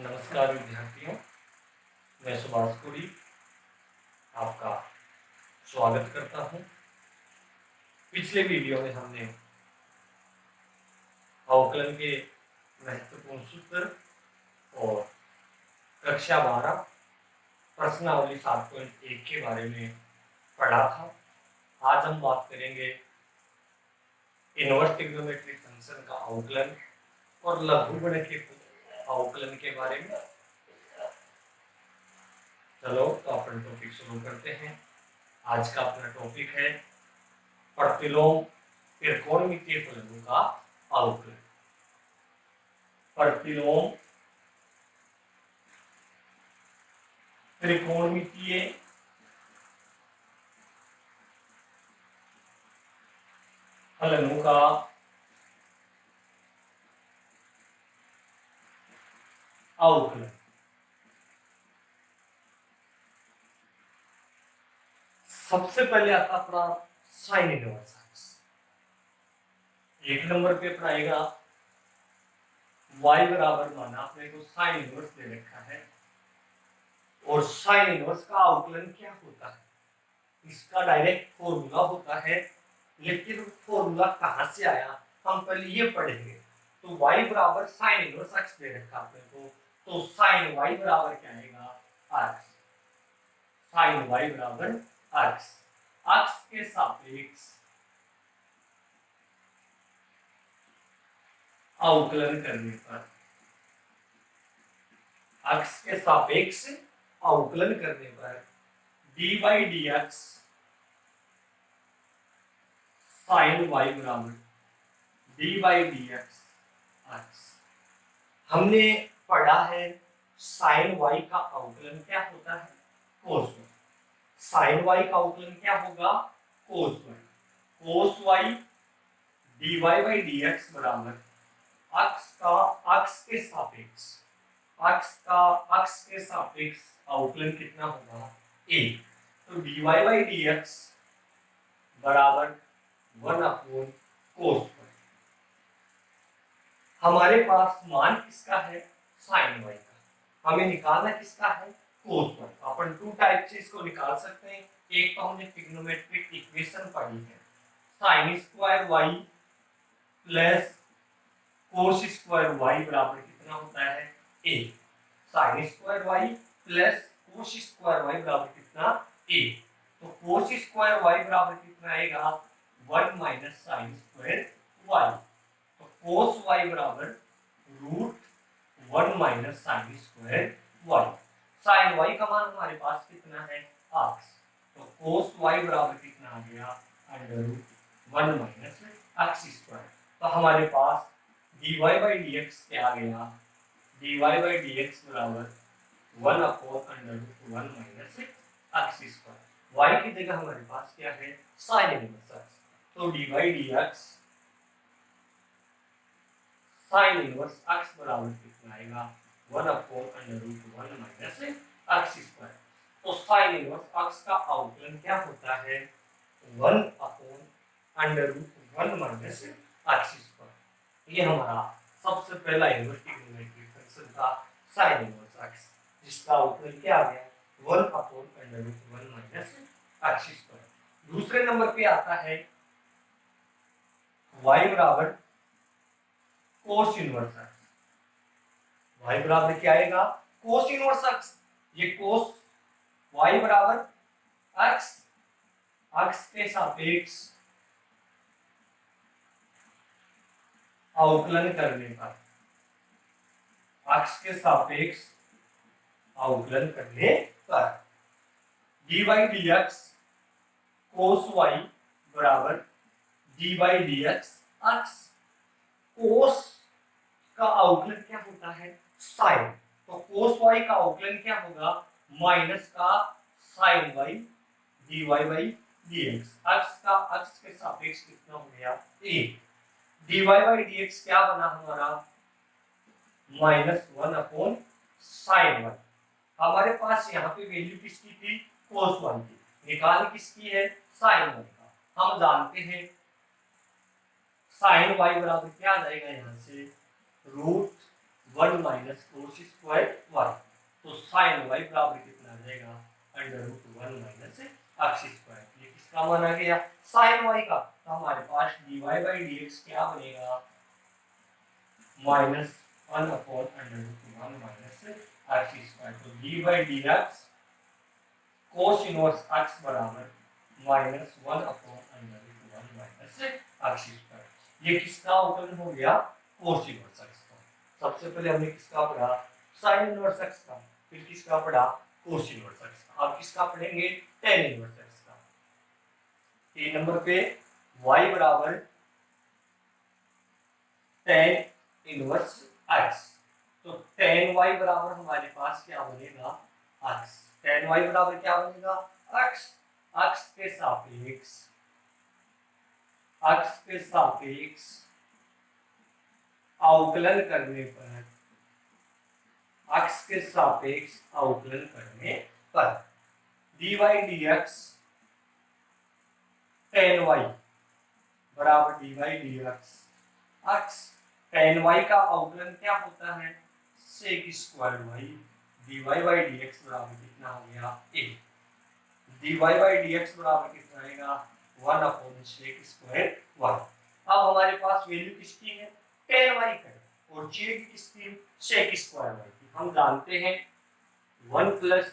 नमस्कार विद्यार्थियों, मैं सुभाष कोरी आपका स्वागत करता हूं। पिछले वीडियो में हमने अवकलन के महत्वपूर्ण सूत्र और कक्षा 12 प्रश्नावली 7.1 के बारे में पढ़ा था। आज हम बात करेंगे इनवर्स ट्रिग्नोमेट्रिक फंक्शन का अवकलन और लघुगणक अवकलन के बारे में। चलो तो अपन टॉपिक शुरू करते हैं। आज का अपना टॉपिक है प्रतिलोम त्रिकोणमितीय फलनों का अवकलन। प्रतिलोम त्रिकोणमितीय फलनों का अवकलन। सबसे पहले आता अपना साइन इनवर्स एक्स। एक नंबर पे अपना आएगा y बराबर माना अपने को साइन इनवर्स दे रखा है और साइन इनवर्स का अवकलन क्या होता है, इसका डायरेक्ट फॉर्मूला होता है। लेकिन फॉर्मूला कहां से आया हम पहले ये पढ़ेंगे। तो y बराबर साइन इनवर्स x दे रखा अपने को, तो साइन y बराबर क्या आएगा x। साइन y बराबर x। x के सापेक्ष अवकलन करने पर, x के सापेक्ष अवकलन करने पर dy dx साइन y बराबर dy dx x। हमने पढ़ा है साइन y का अवकलन क्या होता है, कोस y। साइन y का अवकलन क्या होगा, कोस y। कोस y dy dx बराबर x के सापेक्ष अवकलन कितना होगा, a। तो dy dx बराबर 1/cos y। हमारे पास मान किसका है, साइन y का। हमें निकालना किसका है, कोस y। अपन टू टाइप से इसको निकाल सकते हैं। एक तो हमने ट्रिग्नोमेट्रिक इक्वेशन पढ़ी है, sign square y plus cos square y बराबर कितना होता है, a। Sign square y plus cos square y बराबर कितना, a। तो कोस स्क्वायर y बराबर कितना आएगा, 1 माइनस साइन स्क्वायर y। तो कोस y बराबर √1 minus sine square y। Sine y का मान हमारे पास कितना है, x। तो कोस y बराबर कितना आ गया, √1 माइनस x स्क्वायर। तो हमारे पास dy dx क्या आ गया, dy dx बराबर 1/√1 माइनस x स्क्वायर। y की जगह हमारे पास क्या है, साइन इनवर्स x। तो dy dx sine inverse x बराबर कितना आएगा, 1/√1 माइनस x स्क्वायर। तो साइन इनवर्स x का अवकलन क्या होता है, 1/√1 माइनस x स्क्वायर। ये हमारा सबसे पहला इनवर्स ट्रिग्नोमेट्रिक फंक्शन था साइन इनवर्स x, जिसका अवकलन क्या आ गया, 1/√1 माइनस x स्क्वायर। दूसरे नंबर पे आता है y बराबर कोस इनवर्स x। y बराबर क्या आएगा, कोस इनवर्स x। ये कोस y बराबर x के सापेक्ष अवकलन करने पर, x के सापेक्ष अवकलन करने पर dy dx कोस y बराबर dy dx x। कोस का अवकलन क्या होता है, साइन। तो कोस y का अवकलन क्या होगा, माइनस का sign y dy dx। x का x के सापेक्ष कितना हो गया, a। dy dx क्या बना हमारा, -1/sin y। हमारे पास यहाँ पे वैल्यू किसकी थी, कोस y की। निकाल किसकी है, साइन y का। हम जानते हैं साइन y बराबर क्या आ जाएगा, यहाँ से 1 माइनस कोस स्क्वायर वाई। तो साइन वाई बराबर कितना आ जाएगा, under root 1 minus x square. ये किसका माना गया, साइन वाई का। तो हमारे पास dy बाई dx क्या बनेगा, minus 1 upon under root 1 minus x square. तो d by d x cos inverse x बराबर minus 1 upon under root 1 minus x square. ये किसका अवकलन हो गया, कोस इनवर्स एक्स का। सबसे पहले हमने किसका पढ़ा, साइन इनवर्स एक्स का, फिर किसका पढ़ा, कोस इनवर्स एक्स का। अब किसका पढ़ेंगे, टेन इनवर्स एक्स का। 3 नंबर पे y बराबर टेन इनवर्स एक्स। तो टेन वाई बराबर हमारे पास क्या बनेगा, एक्स। टेन वाई बराबर क्या बनेगा, एक्स। एक्स के सापेक्ष अवकलन करने पर, एक्स के सापेक्ष अवकलन करने पर dy dx टेन वाई बराबर dy dx x. Tan y का अवकलन क्या होता है, sec square y. dy by dx बराबर कितना हो गया, a। dy बाई dx बराबर कितना आएगा, 1 अपॉन सेक स्क्वायर वाई। अब हमारे पास वैल्यू किसकी है, टेन वाई का, और j की किसकी, सेक स्क्वायर वाई की। हम जानते हैं 1 plus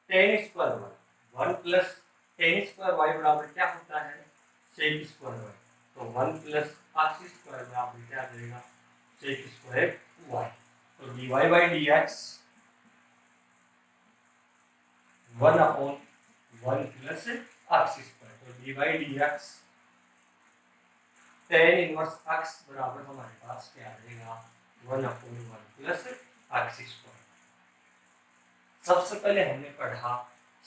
tan square y, 1 plus tan square y बराबर क्या होता है, सेक स्क्वायर वाई। तो 1 प्लस एक्स स्क्वायर बराबर क्या आ जाएगा, सेक स्क्वायर वाई। तो dy by dx 1 upon 1 plus x square. तो dy by dx ten inverse x बराबर हमारे पास क्या आ जाएगा, 1 अपॉन 1 प्लस एक्स स्क्वायर। सबसे पहले हमने पढ़ा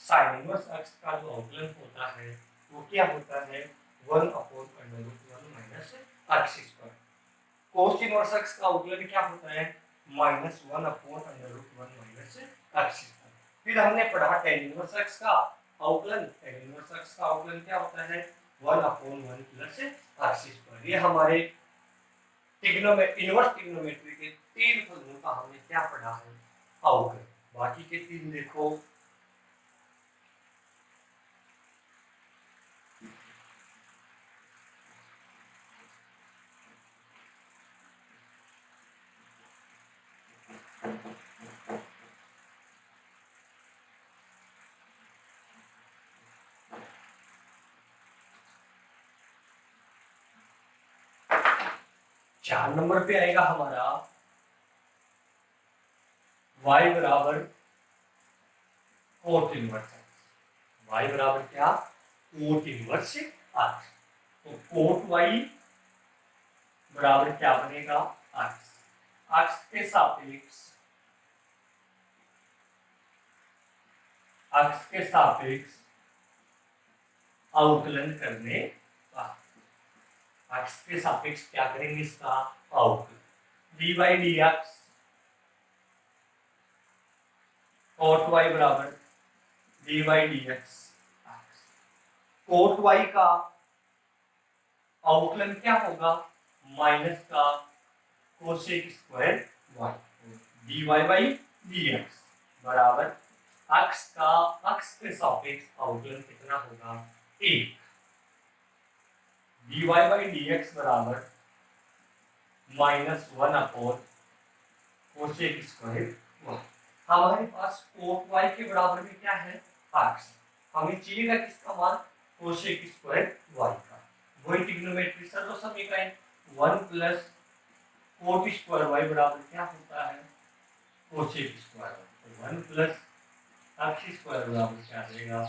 साइन इनवर्स एक्स का जो अवकलन होता है वो क्या होता है, 1 upon under root 1 minus x square. Cos inverse x का अवकलन क्या होता है, minus 1 upon under root 1 minus x square. फिर हमने पढ़ा टेन इनवर्स एक्स का अवकलन। टेन इनवर्स एक्स का अवकलन क्या होता है, 1 अपॉन 1 प्लस एक्स स्क्वायर। ये हमारे इनवर्स ट्रिग्नोमेट्री के तीन फलनों का हमने क्या पढ़ा है, अवकलन। बाकी के तीन देखो, चार नंबर पे आएगा हमारा y बराबर कोट इनवर्स एक्स। y बराबर क्या, कोट इनवर्स एक्स। तो कोट y बराबर क्या बनेगा, एक्स। एक्स के सापेक्ष, एक्स के सापेक्ष अवकलन करने का, एक्स के सापेक्ष क्या करेंगे, इसका अवकलन। D by d x cot y बराबर d by d x. Cot y का अवकलन क्या होगा, माइनस का cosec square y. D y by d x बराबर एक्स का एक्स के सापेक्ष अवकलन कितना होगा, एक। D y by d x बराबर minus 1 upon cosec square y. हमारे पास कोट वाई के बराबर में क्या है, एक्स। हमें चाहिएगा किसका मान, कोसेक स्क्वायर वाई का। वही ट्रिग्नोमेट्री सर्व समीकरण 1 प्लस कोट स्क्वायर वाई बराबर क्या होता है, कोसेक स्क्वायर वाई। तो 1 प्लस एक्स स्क्वायर बराबर क्या आ जाएगा,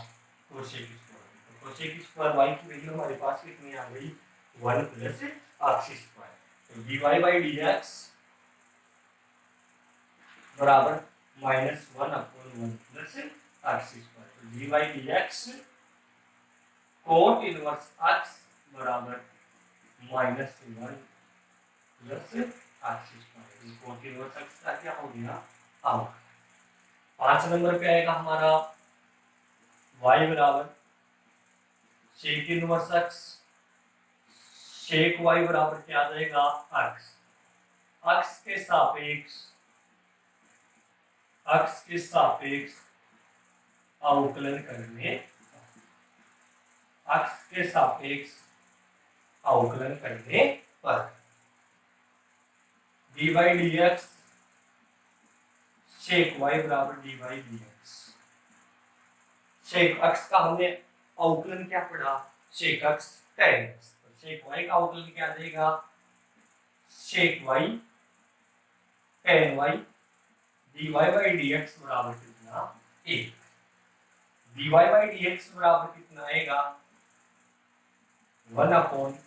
कोसेक स्क्वायर। तो कोसेक स्क्वायर वाई की वैल्यू हमारे पास कितनी आ गई, 1 प्लस एक्स स्क्वायर। तो d y by d x बराबर minus 1 upon 1 plus x square. तो d by d x cot inverse x बराबर minus 1 plus x square. Cot inverse x का क्या हो गया, आउट। 5 नंबर पे आएगा हमारा y बराबर सेक इनवर्स एक्स। सेक y बराबर क्या आ जाएगा, x। अक्ष के सापेक्ष अवकलन करने अक्ष के सापेक्ष अवकलन करने पर dy dx sec y बराबर dy dx। sec x का हमने अवकलन क्या पढ़ा, sec x tan x, तो sec y का अवकलन क्या देगा, sec y tan y dy by dx बराबर कितना 1। dy by dx बराबर कितना आएगा 1 अपॉन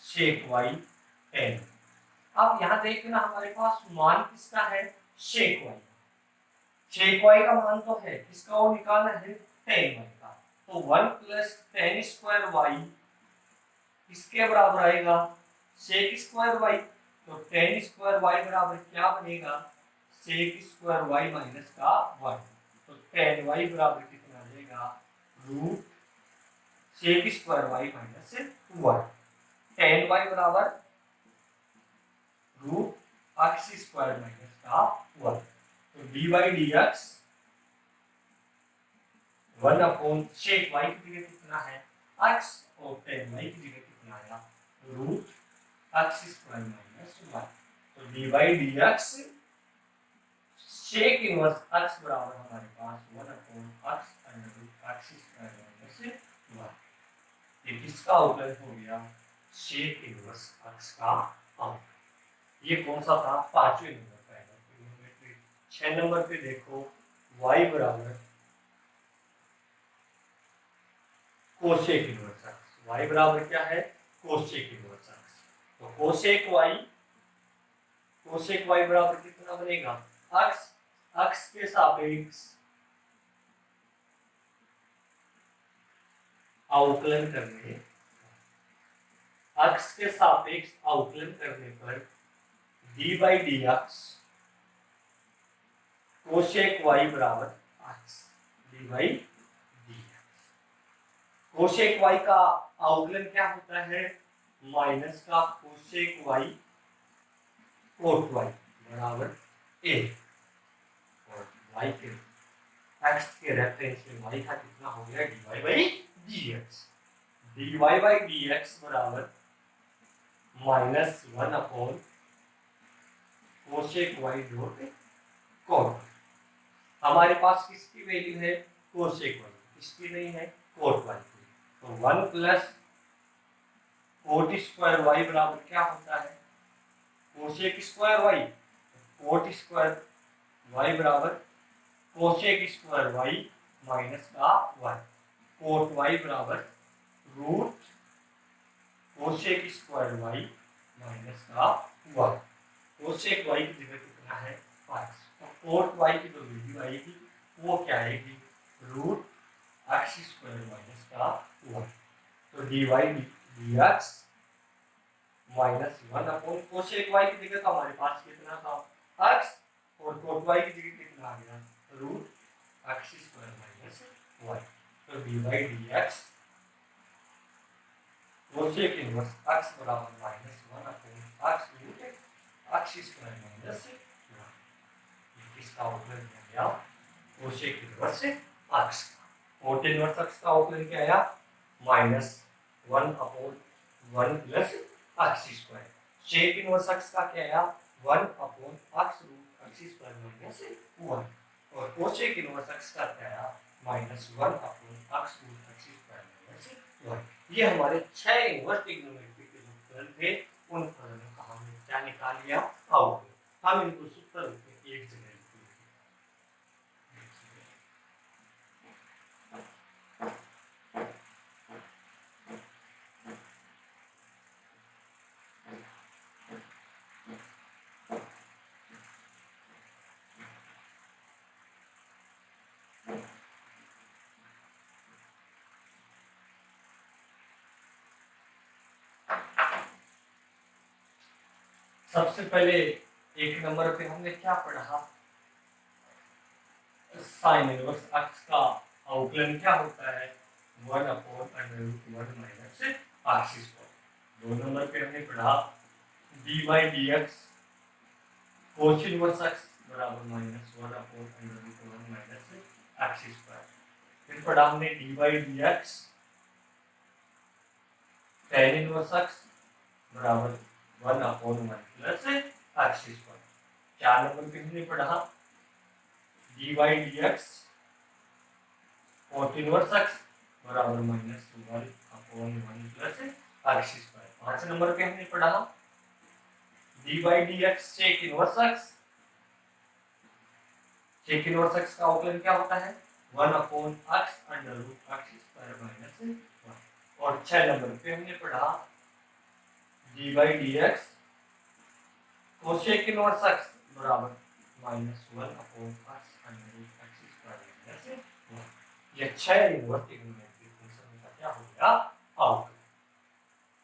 sec y tan। अब यहाँ देखना हमारे पास मान किसका है, sec y। sec y का मान तो है, किसका वो निकालना है tan y का, तो 1 प्लस tan स्क्वायर y किसके बराबर आएगा sec स्क्वायर y, तो tan स्क्वायर y बराबर क्या बनेगा sec स्क्वायर y माइनस का 1, तो tan y बराबर कितना आएगा root sec square y minus 1। tan y बराबर रूट x स्क्वायर माइनस का 1, तो dy dx 1 upon sec y की जगह कितना है x और tan y की जगह कितना आया रूट x स्क्वायर माइनस 1, तो dy dx sec inverse x बराबर हमारे पास 1 upon x under root x square minus 1। ये किसका अवकलन हो गया, sec इनवर्स x का अवकलन। ये कौन सा था, पांचवें नंबर पे। 6 नंबर पे देखो y बराबर कोसेक इनवर्स x, y बराबर क्या है कोसेक इनवर्स x, तो कोसेक y बराबर कितना बनेगा x के सापेक्ष अवकलन करने x के सापेक्ष अवकलन करने पर dy dx कोसेक y बराबर x dy dx। Cosec y का अवकलन क्या होता है माइनस का कोसेक y कोट y बराबर a, और y के x के रेफरेंस में y का कितना हो गया dy by dx। dy by dx बराबर minus 1 upon cosec y dot cot. हमारे पास किसकी वैल्यू है कोसेक y, किसकी नहीं है कोट y की, तो 1 प्लस कोट स्क्वायर y बराबर क्या होता है cosec square y, cot square y बराबर कोसेक स्क्वायर y माइनस का 1, कोट y बराबर root cosec square y minus का 1। कोसेक y की जगह कितना है 5, तो कोट y की जो वैल्यू आएगी वो क्या आएगी रूट x स्क्वायर माइनस का 1, तो dy dx minus 1 upon cosec y की जगह तो हमारे पास कितना था x, और कोट y की जगह कितना आ गया रूट x स्क्वायर माइनस 1, तो dy dx cosec inverse x बराबर minus 1 upon x root x square minus 1। इसका अवकलन क्या आया cosec inverse x, cot inverse x का अवकलन क्या आया minus 1 upon 1 plus x square. Sec inverse x का क्या आया 1 upon x root x square minus 1, और कोसेक इनवर्स x का क्या आया minus 1 upon x root x square minus 1। ये हमारे 6 इनवर्स ट्रिग्नोमेट्री के जो फलन थे उन फलनों का हमने क्या निकाल लिया अवकलन। हम इनको सूत्र लिखते एक जगह सबसे पहले एक नंबर पे हमने क्या पढ़ा साइन इनवर्स x का अवकलन क्या होता है 1 upon under root 1 minus x square. 2 number पे हमने पढ़ा d by d x cos inverse x बराबर minus one upon under root one minus x square. फिर पढ़ा हमने d by d x tan inverse x बराबर one upon one plus x square. 4 number पे हमने पढ़ा d by d x cot inverse x बराबर minus one upon one plus x square. 5 number पे हमने पढ़ा d by d x sec inverse x. Sec inverse x का अवकलन क्या होता है? One upon x under root x square minus one. और 6 नंबर पे हमने पढ़ा d by d x cosec inverse x बराबर minus one upon x under root x square minus one. ये 6 इनवर्स ट्रिग्नोमेट्रिक फंक्शन का क्या हो गया? अवकलन।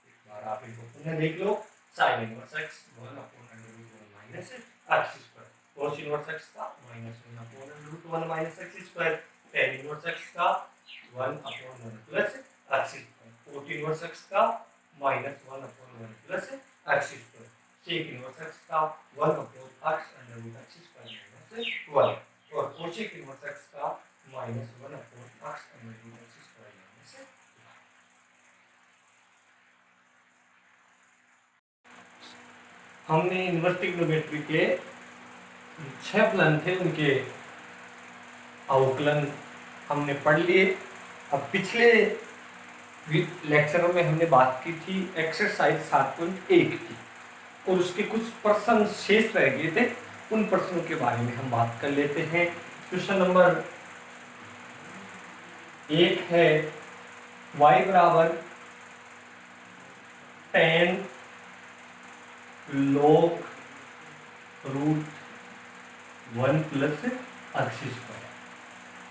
एक बार आप इनको पुनः देख लो। sin inverse x 1 upon under root 1 minus x square. cos inverse x का minus 1 upon under root 1 minus x square. tan inverse x का 1 upon 1 plus x square. cot inverse x का minus 1 upon 1 plus x square. sec inverse x का 1 upon x under root x square minus 1 और cosec inverse x का minus 1 upon x under root x square minus 1। हमने inverse trigonometry के 6 फलन थे, उनके अवकलन हमने पढ़ लिए। अब पिछले लेक्चर में हमने बात की थी एक्सरसाइज 7.1 की और उसके कुछ प्रश्न शेष रह गए थे। उन प्रश्नों के बारे में हम बात कर लेते हैं। क्वेश्चन नंबर 1 है y बराबर 10 log root 1 plus x square.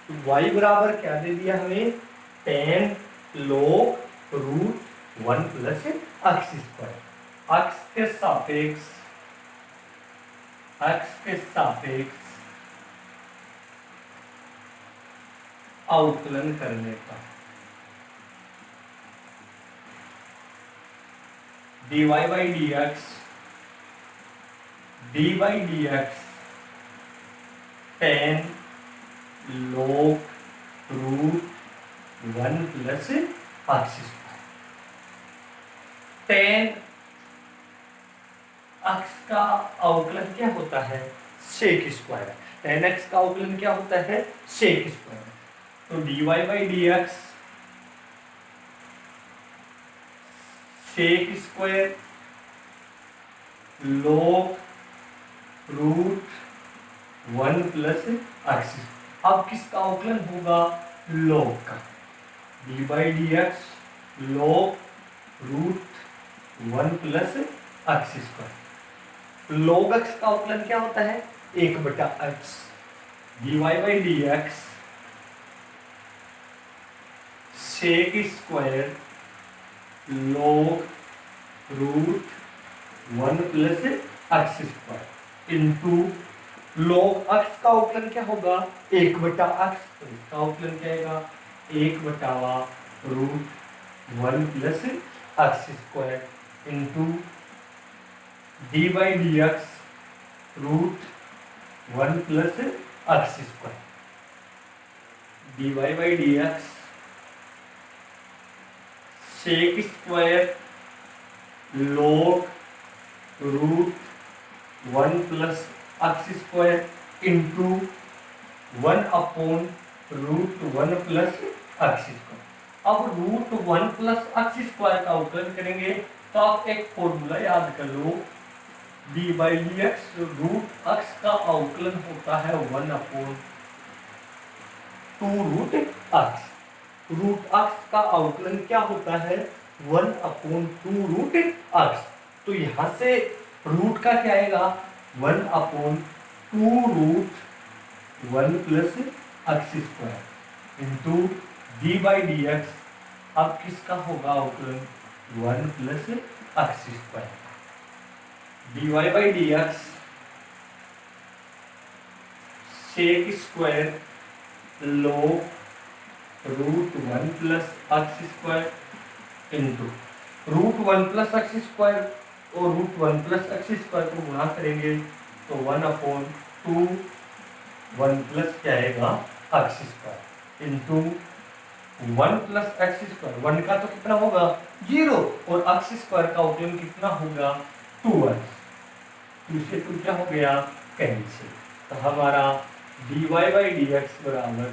तो y बराबर क्या दे दिया हमें? 10 log root 1 plus x square. X के सापेक्ष अवकलन करने का dy by d x 10 log root 1 plus x square. 10 x का अवकलन क्या होता है? Sec square. 10 एक्स का अवकलन क्या होता है? Sec square. तो dy by d x sec square log root 1 plus x. अब किसका अवकलन होगा? log का। D by d x log root 1 plus x square. log x का अवकलन क्या होता है? 1/x। D y by d x sec square log root 1 plus x square into log x का अवकलन क्या होगा? 1/x। तो इसका अवकलन क्या आएगा? 1 root 1 plus x square into d by d x root 1 plus x square. D y by d x sec square log root 1 plus x square into 1 upon root 1 plus x square. अब root 1 plus x square का अवकलन करेंगे तो आप एक formula याद कर लो। D by d x root x का अवकलन होता है 1 upon 2 root x. Root x का अवकलन क्या होता है? 1 अपॉन 2 रूट एक्स। तो यहां से रूट का क्या आएगा? 1 upon 2 root 1 plus x square into d by d x. अब किसका होगा अवकलन? 1 plus x square. D y by d x sec square log root 1 plus x square into root 1 plus x square और root 1 plus x square को गुणा करेंगे तो 1/2 1 plus क्या आएगा x square into 1 plus x square, 1 का तो कितना होगा 0 और एक्स स्क्वायर का अवकलन कितना होगा 2x, तो इससे तो क्या हो गया कैंसिल। तो हमारा dy बाई डी एक्स बराबर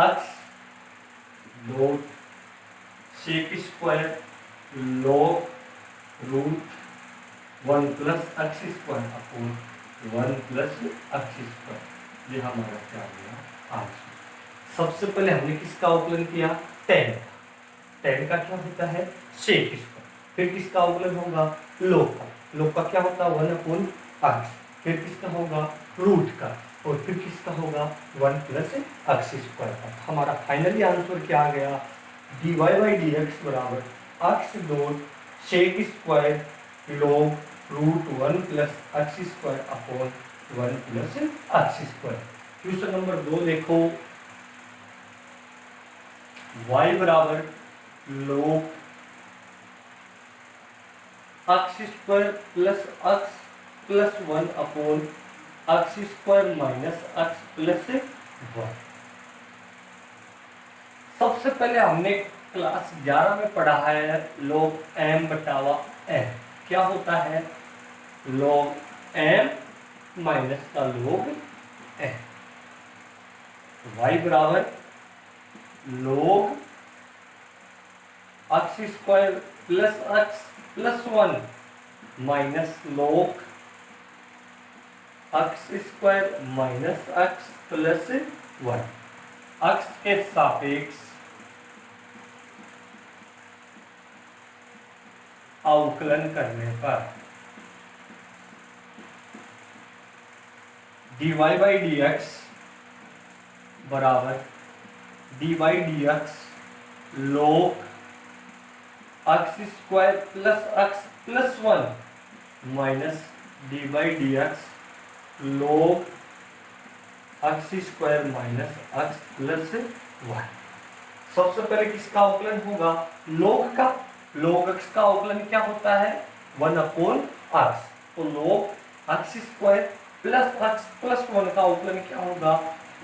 x dot sec square log root 1 plus x square upon 1 plus x square, ये हमारा क्या हो गया आंसर। सबसे पहले हमने किसका अवकलन किया tan, tan का क्या होता है सेक स्क्वायर, फिर किसका अवकलन होगा log का क्या होता है 1/x, फिर किसका होगा रूट का, और फिर किसका होगा 1 प्लस एक्स स्क्वायर का। हमारा फाइनली आंसर क्या आ गया dy बाई डी एक्स बराबर x dot sec square log root 1 plus x square upon 1 plus x square. Question number 2 देखो, y बराबर log x square plus x plus 1 upon x square minus x plus 1। सबसे पहले हमने class 11 में पढ़ा है log m बटावा n, क्या होता है log m माइनस का log n, y बराबर log x square plus x plus 1 minus log x square minus x plus 1। X के सापेक्ष अवकलन करने पर dy बाई डी एक्स बराबर dy by d x log x square plus x plus 1 minus d by d x log x square minus x plus 1। सबसे पहले किसका अवकलन होगा log का, log x का अवकलन क्या होता है 1/x, तो log x square plus x plus 1 का अवकलन क्या होगा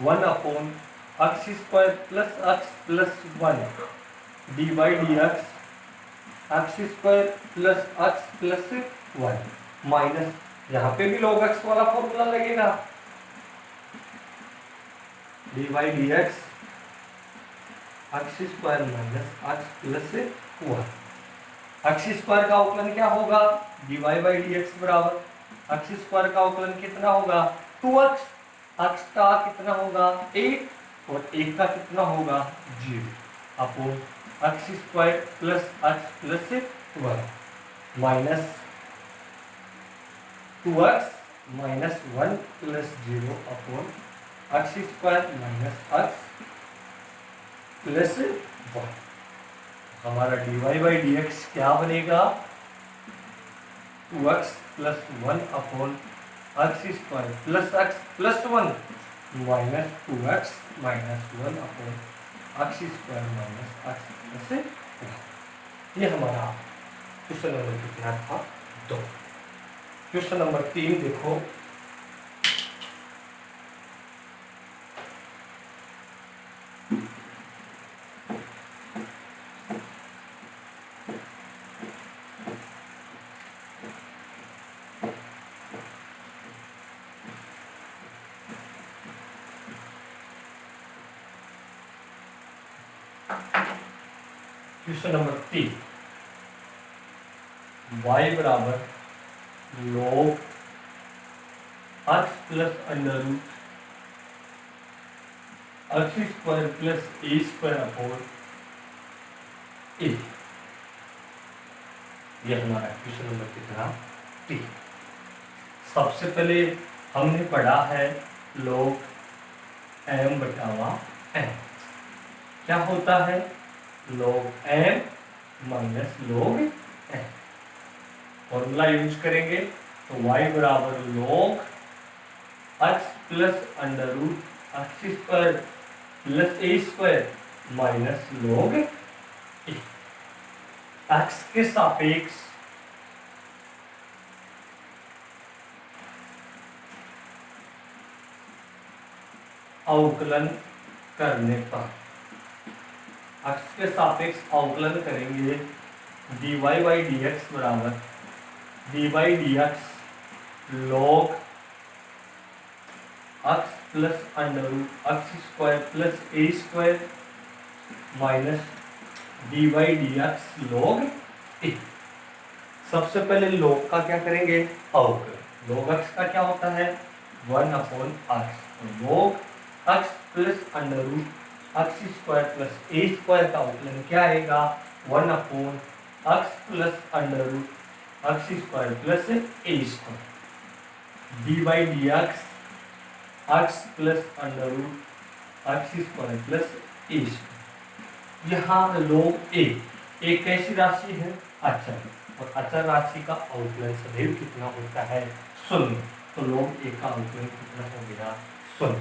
1/x square plus x plus 1 d by d x square plus x plus 1 minus यहाँ पे भी log x वाला फॉर्मूला लगेगा d by d x square minus x plus 1। X square का अवकलन क्या होगा d y by d x बराबर एक्स स्क्वायर का अवकलन कितना होगा 2x, एक्स का कितना होगा 8 और 1 का कितना होगा 0 upon x square plus x plus 1 minus 2x minus 1 plus 0 upon x square minus x plus 1। हमारा d y by d x क्या बनेगा 2x plus 1 upon x square plus x plus 1 minus 2x minus 1 upon x square minus x plus 1। ये हमारा question number कितना था 2। Question number 3 देखो, question number 3 y बराबर log x plus under root x square plus a square upon a, ये हमारा question number कितना 3। सबसे पहले हमने पढ़ा है log m बटावा n, क्या होता है log m minus log n। Formula use करेंगे तो y बराबर log x plus under root x square plus a square minus log a। X के सापेक्ष अवकलन करने पर, एक्स के सापेक्ष अवकलन करेंगे dy बाई डी एक्स बराबर d by d x log x plus under root x square plus a square minus d by d x log a. सबसे पहले लॉग का क्या करेंगे, अवकलन। लॉग एक्स का क्या होता है, 1/x। Log x plus under root x square plus a square का अवकलन क्या आएगा, 1/x plus under root x square plus a square d by d x plus under root x square plus a square. यहाँ log a एक कैसी राशि है, अचर, और अचर राशि का अवकलन सदैव कितना होता है, 0। तो लॉग ए का अवकलन कितना हो गया, 0।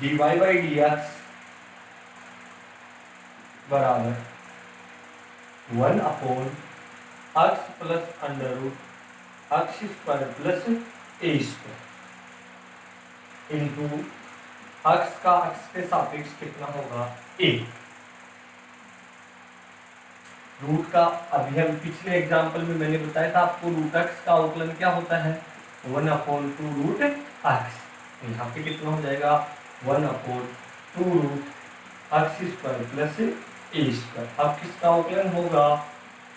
D y by d x बराबर 1/x plus under root x square plus a square into x का एक्स के सापेक्ष कितना होगा, ए। रूट का अभी हम पिछले एग्जांपल में मैंने बताया था आपको, रूट एक्स का अवकलन क्या होता है, 1/2 रूट एक्स। यहाँ पे कितना हो जाएगा, 1/2 root x square plus a square. अब किसका अवकलन होगा,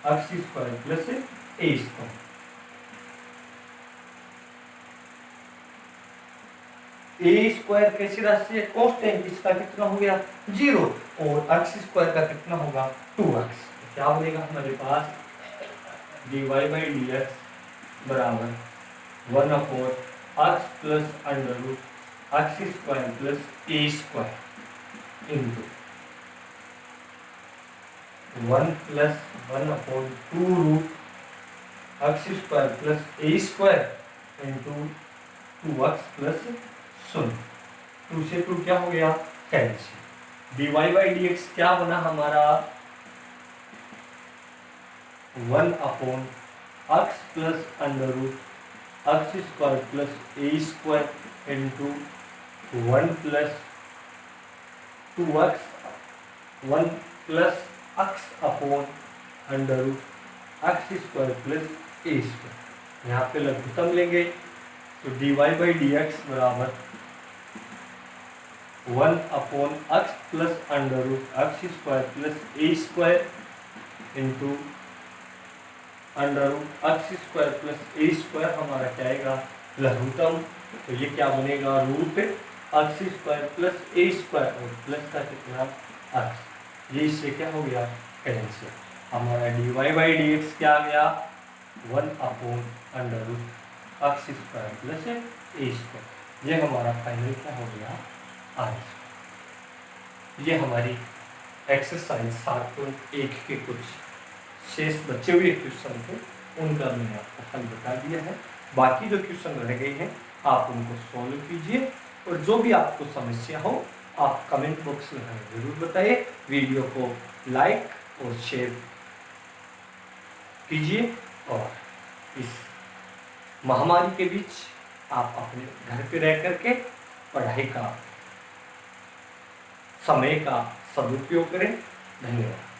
x square plus a square. A square कैसी राशि है, कांस्टेंट, इसका कितना हो गया 0, और एक्स स्क्वायर का कितना होगा 2x। क्या बनेगा हमारे पास, d y by d x बराबर 1/x plus under root x square plus a square into 1 plus 1/2 root x square plus a square into 2x plus 0। 2 से 2 क्या हो गया, cancel. D y by d x क्या बना हमारा, 1/x plus under root x square plus a square into 1 plus 2x 1 plus x upon under root x square plus a square. यहाँ पे लघुत्तम लेंगे तो d y by d x बराबर 1/x plus under root x square plus a square into under root x square plus a square हमारा क्या आएगा, लघुत्तम। तो ये क्या बनेगा, root x square plus a square और प्लस का कितना एक्स, ये इससे क्या हो गया, कैंसिल। हमारा d y by d x क्या आ गया, 1/अंडर root x square plus a square. ये हमारा फाइनल क्या हो गया, आंसर। ये हमारी एक्सरसाइज 7.1 के कुछ शेष बचे हुए क्वेश्चन थे, उनका मैंने आपको हल बता दिया है। बाकी जो क्वेश्चन रह गए हैं आप उनको सॉल्व कीजिए, और जो भी आपको समस्या हो आप कमेंट बॉक्स में हमें जरूर बताइए। वीडियो को लाइक और शेयर कीजिए, और इस महामारी के बीच आप अपने घर पे रह करके पढ़ाई का समय का सदुपयोग करें। धन्यवाद।